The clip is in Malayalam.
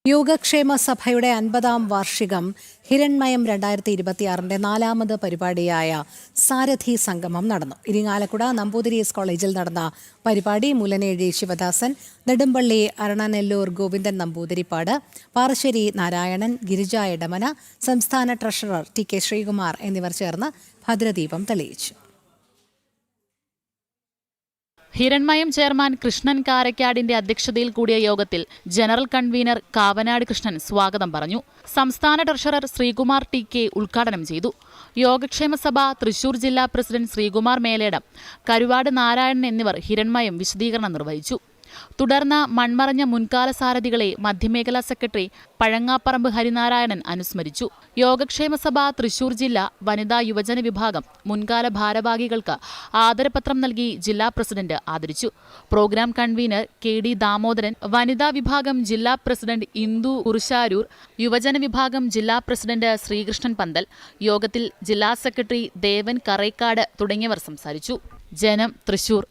യോഗക്ഷേമ സഭയുടെ 50-ാം വാർഷികം ഹിരൺമയം 2026 4ാമത് പരിപാടിയായ സാരഥി സംഗമം നടന്നു. ഇരിങ്ങാലക്കുട നമ്പൂതിരീസ് കോളേജിൽ നടന്ന പരിപാടി മുല്ലനേഴി ശിവദാസൻ, നെടുമ്പള്ളി അരണനെല്ലൂർ ഗോവിന്ദൻ നമ്പൂതിരിപ്പാട്, പാറശ്ശേരി നാരായണൻ, ഗിരിജ എടമന, സംസ്ഥാന ട്രഷറർ TK ശ്രീകുമാർ എന്നിവർ ചേർന്ന് ഭദ്രദീപം തെളിയിച്ചു. ഹിരൺമയം ചെയർമാൻ കൃഷ്ണൻ കാരക്കാടിന്റെ അധ്യക്ഷതയിൽ കൂടിയ യോഗത്തിൽ ജനറൽ കൺവീനർ കാവനാട് കൃഷ്ണൻ സ്വാഗതം പറഞ്ഞു. സംസ്ഥാന ട്രഷറർ ശ്രീകുമാർ TK ഉദ്ഘാടനം ചെയ്തു. യോഗക്ഷേമ സഭ തൃശൂർ ജില്ലാ പ്രസിഡന്റ് ശ്രീകുമാർ മേലേടം, കരുവാട് നാരായണൻ എന്നിവർ ഹിരൺമയം വിശദീകരണം നിർവഹിച്ചു. തുടർന്ന് മൺമറഞ്ഞ മുൻകാല സാരഥികളെ മധ്യമേഖലാ സെക്രട്ടറി പഴങ്ങാപ്പറമ്പ് ഹരിനാരായണൻ അനുസ്മരിച്ചു. യോഗക്ഷേമ സഭ തൃശൂർ ജില്ലാ വനിതാ യുവജന വിഭാഗം മുൻകാല ഭാരവാഹികൾക്ക് ആദരപത്രം നൽകി ജില്ലാ പ്രസിഡന്റ് ആദരിച്ചു. പ്രോഗ്രാം കൺവീനർ KD ദാമോദരൻ, വനിതാ വിഭാഗം ജില്ലാ പ്രസിഡന്റ് ഇന്ദു കുറുശാരൂർ, യുവജന വിഭാഗം ജില്ലാ പ്രസിഡന്റ് ശ്രീകൃഷ്ണൻ പന്തൽ, യോഗത്തിൽ ജില്ലാ സെക്രട്ടറി ദേവൻ കറേക്കാട് തുടങ്ങിയവർ സംസാരിച്ചു. ജനം, തൃശൂർ.